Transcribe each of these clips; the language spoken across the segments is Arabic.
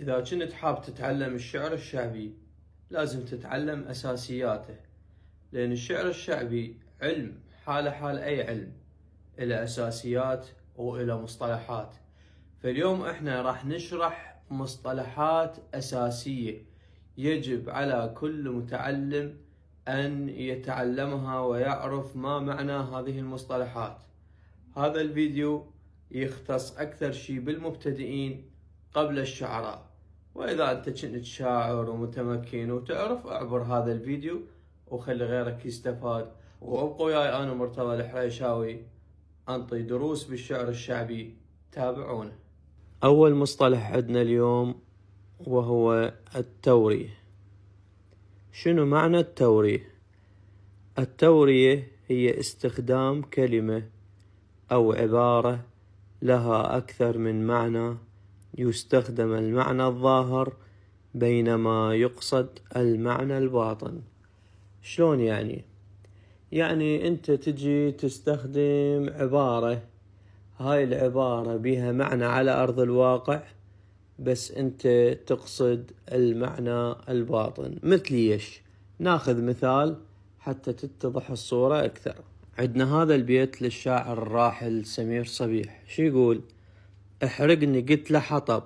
إذا كنت حاب تتعلم الشعر الشعبي لازم تتعلم أساسياته، لأن الشعر الشعبي علم حاله حال أي علم، إلى أساسيات وإلى مصطلحات. فاليوم إحنا راح نشرح مصطلحات أساسية يجب على كل متعلم أن يتعلمها ويعرف ما معنى هذه المصطلحات. هذا الفيديو يختص أكثر شيء بالمبتدئين قبل الشعراء، وإذا أنت كنت شاعر ومتمكن وتعرف أعبر هذا الفيديو وخلي غيرك يستفاد. وابقوا وياي أنا مرتضى الحريشاوي أنطي دروس بالشعر الشعبي، تابعونا. أول مصطلح عندنا اليوم وهو التورية. شنو معنى التورية؟ التورية هي استخدام كلمة أو عبارة لها أكثر من معنى، يستخدم المعنى الظاهر بينما يقصد المعنى الباطن. شلون يعني؟ يعني أنت تجي تستخدم عبارة، هاي العبارة بها معنى على أرض الواقع بس أنت تقصد المعنى الباطن. مثل إيش؟ ناخذ مثال حتى تتضح الصورة أكثر. عندنا هذا البيت للشاعر الراحل سمير صبيح، شو يقول؟ احرقني قلت له حطب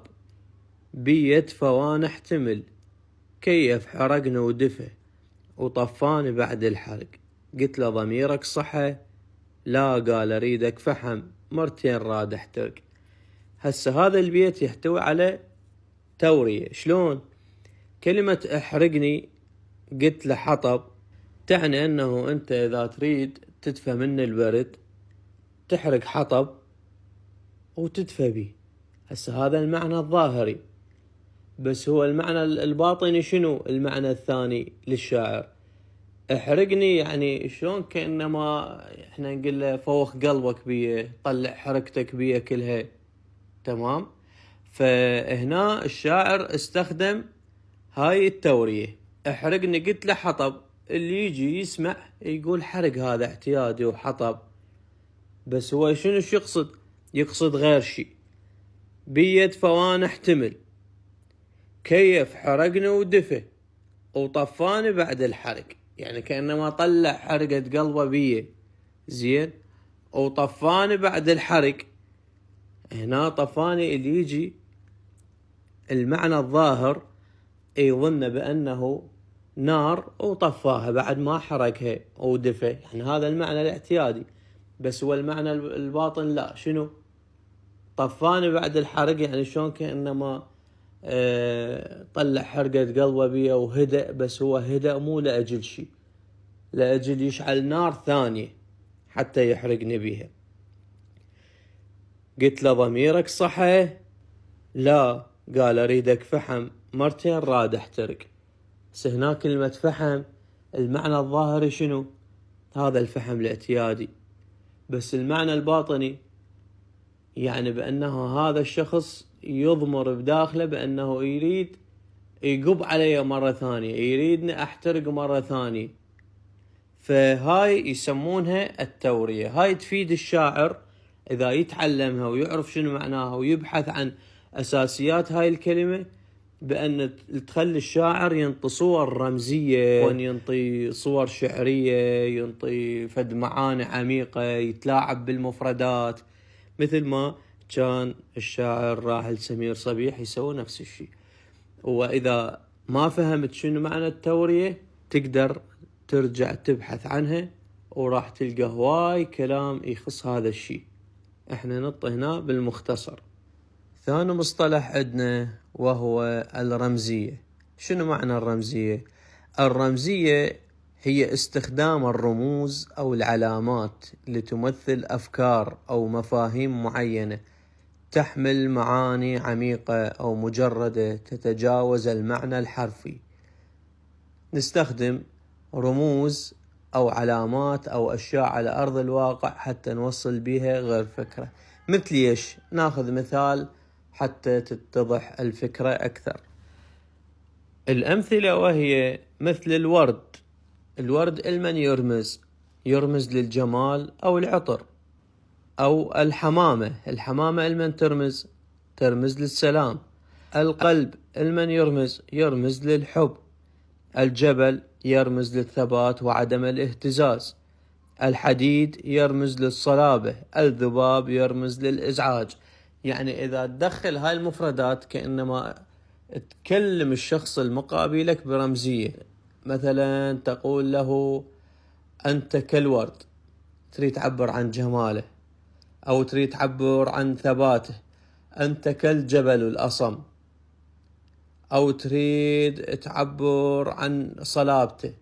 بيت فوان احتمل، كيف حرقني ودفى وطفاني بعد الحرق، قلت له ضميرك صحى، لا قال اريدك فحم، مرتين راد احترق. هسه هذا البيت يحتوي على تورية. شلون؟ كلمة احرقني قلت له حطب تعني انه انت اذا تريد تدفى من البرد تحرق حطب وتدفى به. هسه هذا المعنى الظاهري، بس هو المعنى الباطني شنو المعنى الثاني للشاعر؟ احرقني يعني شلون كأنما احنا نقول له فوخ قلبك بيه، طلع حركتك بيه كلها. تمام؟ فهنا الشاعر استخدم هاي التورية. احرقني قلت له حطب، اللي يجي يسمع يقول حرق هذا اعتيادي وحطب، بس هو شنو يقصد؟ يقصد غير شيء. بيت فوان احتمل، كيف حرقني ودفى وطفاني بعد الحرق، يعني كأنما طلع حرقة قلبه بيه زين وطفاني بعد الحرق. هنا طفاني اللي يجي المعنى الظاهر يظن بأنه نار وطفاها بعد ما حرقها ودفى، يعني هذا المعنى الاعتيادي. بس هو المعنى الباطن لا، شنو؟ طفاني بعد الحرق، يعني شلون كأنما طلع حرقة قلبه بيه وهدأ، بس هو هدأ مو لأجل شيء، لأجل يشعل نار ثانية حتى يحرقني بيها. قلت له ضميرك صحى، لا قال اريدك فحم، مرتين راد احترق. هنا كلمة فحم المعنى الظاهري شنو؟ هذا الفحم الاعتيادي، بس المعنى الباطني يعني بأنه هذا الشخص يضمر بداخله بأنه يريد يقب علي مرة ثانية، يريدني أحترق مرة ثانية. فهاي يسمونها التورية. هاي تفيد الشاعر إذا يتعلمها ويعرف شنو معناها ويبحث عن أساسيات هاي الكلمة، بأن تخلي الشاعر ينطي صور رمزية، وأن ينطي صور شعرية، ينطي فد معاني عميقة، يتلاعب بالمفردات مثل ما كان الشاعر الراحل سمير صبيح يسوي نفس الشيء. وإذا ما فهمت شنو معنى التورية تقدر ترجع تبحث عنها وراح تلقى هواي كلام يخص هذا الشيء. احنا نطي هنا بالمختصر. ثاني مصطلح عندنا وهو الرمزية. شنو معنى الرمزية؟ الرمزية هي استخدام الرموز أو العلامات لتمثل أفكار أو مفاهيم معينة تحمل معاني عميقة أو مجردة تتجاوز المعنى الحرفي. نستخدم رموز أو علامات أو أشياء على أرض الواقع حتى نوصل بها غير فكرة. مثل إيش؟ ناخذ مثال حتى تتضح الفكرة أكثر. الأمثلة وهي مثل الورد. الورد المن يرمز للجمال أو العطر. أو الحمامة المن ترمز للسلام. القلب المن يرمز للحب. الجبل يرمز للثبات وعدم الاهتزاز. الحديد يرمز للصلابة. الذباب يرمز للإزعاج. يعني إذا تدخل هاي المفردات كأنما تكلم الشخص المقابلك برمزية. مثلا تقول له أنت كالورد، تريد تعبر عن جماله، أو تريد تعبر عن ثباته. أنت كالجبل الأصم، أو تريد تعبر عن صلابته.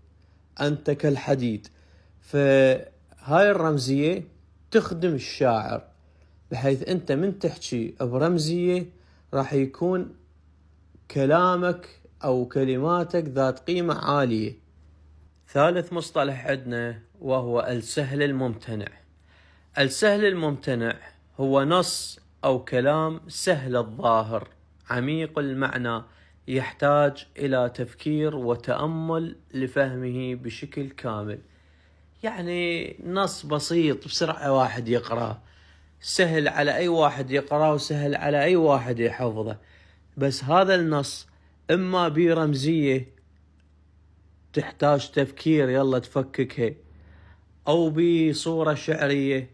أنت كالحديد. فهاي الرمزية تخدم الشاعر، بحيث أنت من تحكي برمزية راح يكون كلامك أو كلماتك ذات قيمة عالية. ثالث مصطلح عندنا وهو السهل الممتنع. السهل الممتنع هو نص أو كلام سهل الظاهر عميق المعنى، يحتاج إلى تفكير وتأمل لفهمه بشكل كامل. يعني نص بسيط بسرعة واحد يقرأ، سهل على أي واحد يقرأه وسهل على أي واحد يحفظه. بس هذا النص إما برمزية تحتاج تفكير يلا تفككها، أو بصورة شعرية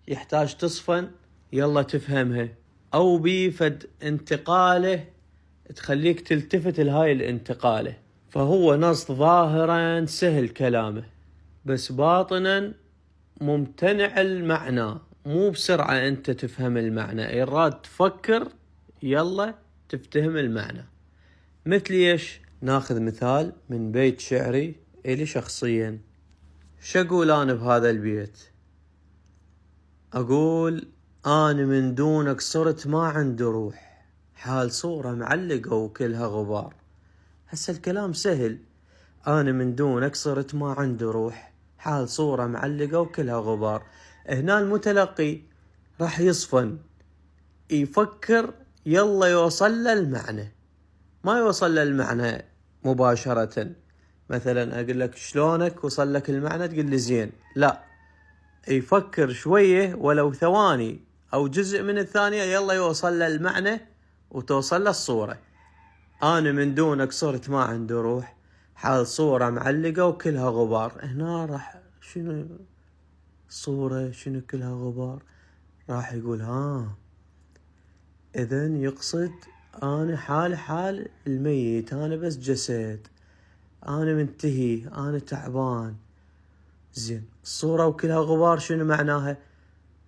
يحتاج تصفن يلا تفهمها، أو بفد انتقاله تخليك تلتفت لهاي الانتقاله. فهو نص ظاهرا سهل كلامه، بس باطنا ممتنع المعنى. مو بسرعة انت تفهم المعنى، إراد تفكر يلا تفتهم المعنى. مثل ايش؟ ناخذ مثال من بيت شعري إلي شخصيا. شقول أنا بهذا البيت؟ أقول أنا من دونك صرت ما عندي روح، حال صورة معلقة وكلها غبار. هسا الكلام سهل، أنا من دونك صرت ما عندي روح، حال صورة معلقة وكلها غبار. هنا المتلقي راح يصفن يفكر يلا يوصل للمعنى، ما يوصل للمعنى مباشرة. مثلا أقول لك شلونك وصل لك المعنى تقول لي زين، لا، يفكر شوية ولو ثواني أو جزء من الثانية يلا يوصل للمعنى وتوصل للصورة. أنا من دونك صرت ما عندي روح، حال صورة معلقة وكلها غبار. هنا راح شنو صورة شنو كلها غبار؟ راح يقول إذن يقصد أنا حال الميت، أنا بس جسد، أنا منتهي، أنا تعبان. زين، الصورة وكلها غبار شنو معناها؟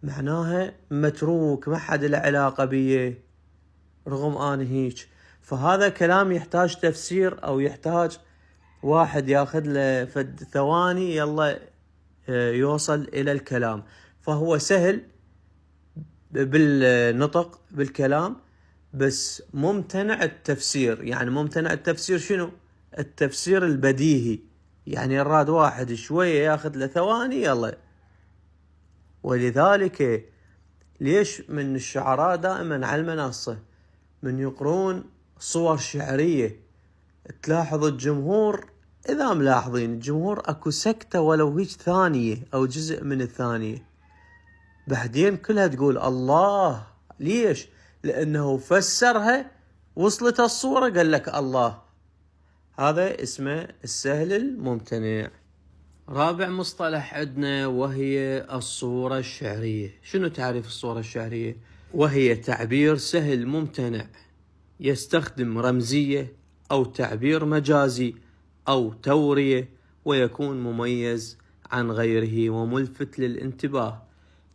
معناها متروك، ما حد له علاقة بيه رغم أنا هيك. فهذا كلام يحتاج تفسير، أو يحتاج واحد ياخذ له فد ثواني يلا يوصل إلى الكلام. فهو سهل بالنطق بالكلام، بس ممتنع التفسير. يعني ممتنع التفسير شنو؟ التفسير البديهي. يعني الراد واحد شوية ياخذ له ثواني يلا. ولذلك ليش من الشعراء دائما على المنصة من يقرون صور شعرية تلاحظ الجمهور، إذا ملاحظين الجمهور أكو سكتة ولو هيك ثانية أو جزء من الثانية، بعدين كلها تقول الله. ليش؟ لأنه فسرها، وصلت الصورة قال لك الله. هذا اسمه السهل الممتنع. رابع مصطلح عندنا وهي الصورة الشعرية. شنو تعريف الصورة الشعرية؟ وهي تعبير سهل ممتنع يستخدم رمزية أو تعبير مجازي أو تورية، ويكون مميز عن غيره وملفت للانتباه.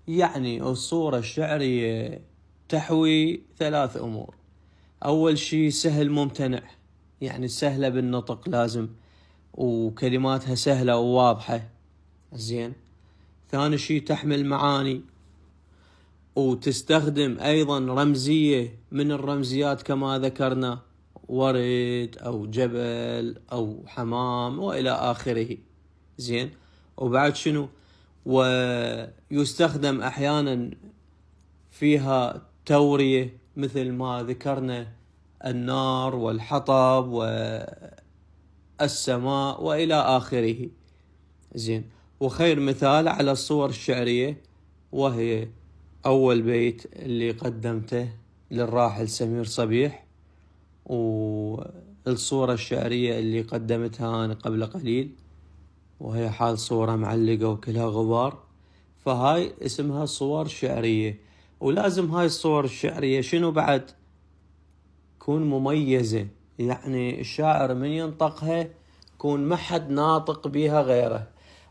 يعني الصورة الشعرية تحوي 3 أمور. أول شيء سهل ممتنع، يعني سهلة بالنطق لازم، وكلماتها سهلة وواضحة. زين. ثاني شيء تحمل معاني، وتستخدم أيضا رمزية من الرمزيات كما ذكرنا، ورد أو جبل أو حمام وإلى آخره. زين. وبعد شنو؟ ويستخدم أحيانا فيها تورية مثل ما ذكرنا النار والحطب والسماء وإلى آخره. زين. وخير مثال على الصور الشعرية وهي أول بيت اللي قدمته للراحل سمير صبيح، والصورة الشعرية اللي قدمتها أنا قبل قليل، وهي حال صورة معلقة وكلها غبار، فهاي اسمها صور شعرية. ولازم هاي الصور الشعرية شنو بعد؟ تكون مميزة، يعني الشاعر من ينطقها يكون ما حد ناطق بيها غيره،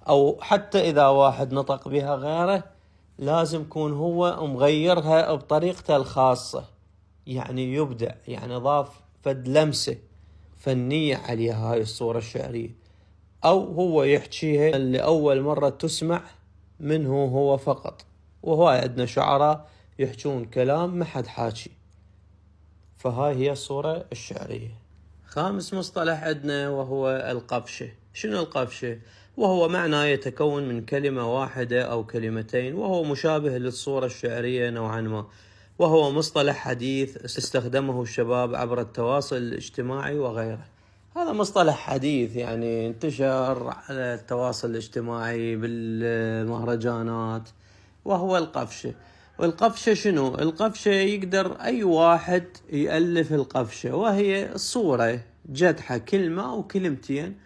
أو حتى إذا واحد نطق بيها غيره لازم يكون هو مغيرها بطريقته الخاصة، يعني يبدع، يعني ضاف فد لمسة فنية عليها هاي الصورة الشعرية، أو هو يحكيها لأول مرة تسمع منه هو فقط. وهواي عندنا شعراء يحجون كلام ما حد حاكي، فهاي هي الصورة الشعرية. خامس مصطلح عندنا وهو القفشة. شنو القفشة؟ وهو معنى يتكون من كلمة واحدة أو كلمتين، وهو مشابه للصورة الشعرية نوعا ما، وهو مصطلح حديث استخدمه الشباب عبر التواصل الاجتماعي وغيره. هذا مصطلح حديث يعني انتشر على التواصل الاجتماعي بالمهرجانات، وهو القفشة. والقفشة شنو؟ القفشة يقدر أي واحد يألف القفشة، وهي الصورة جدحة كلمة أو كلمتين،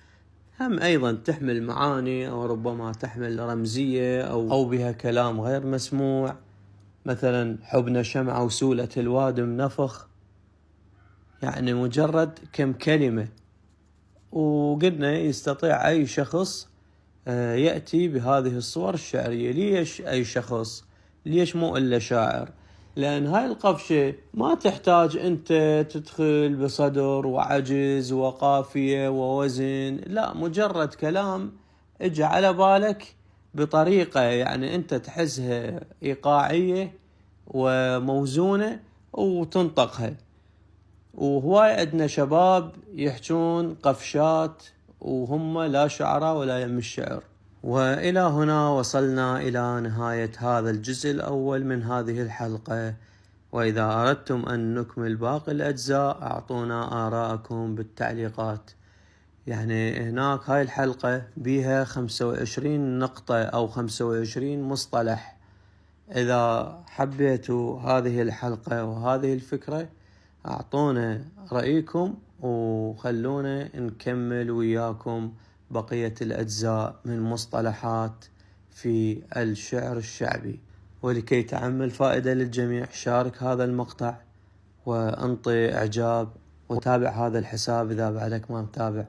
هم أيضا تحمل معاني أو ربما تحمل رمزية أو بها كلام غير مسموع، مثلا حبنا شمعة وسولة الوادم نفخ، يعني مجرد كم كلمة. وقلنا يستطيع أي شخص يأتي بهذه الصور الشعرية. ليش أي شخص؟ ليش مو إلا شاعر؟ لأن هاي القفشة ما تحتاج أنت تدخل بصدر وعجز وقافية ووزن، لا، مجرد كلام اجى على بالك بطريقة يعني أنت تحسها إيقاعية وموزونة وتنطقها. وهواي عندنا شباب يحجون قفشات وهم لا شعراء ولا يم الشعر. وإلى هنا وصلنا إلى نهاية هذا الجزء الأول من هذه الحلقة، وإذا أردتم أن نكمل باقي الأجزاء أعطونا آراءكم بالتعليقات. يعني هناك هاي الحلقة بيها 25 نقطة أو 25 مصطلح. إذا حبيتوا هذه الحلقة وهذه الفكرة أعطونا رأيكم وخلونا نكمل وياكم بقية الأجزاء من مصطلحات في الشعر الشعبي. ولكي تعمل فائدة للجميع شارك هذا المقطع وانطي إعجاب وتابع هذا الحساب إذا بعدك ما متابع.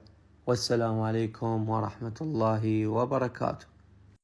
والسلام عليكم ورحمة الله وبركاته.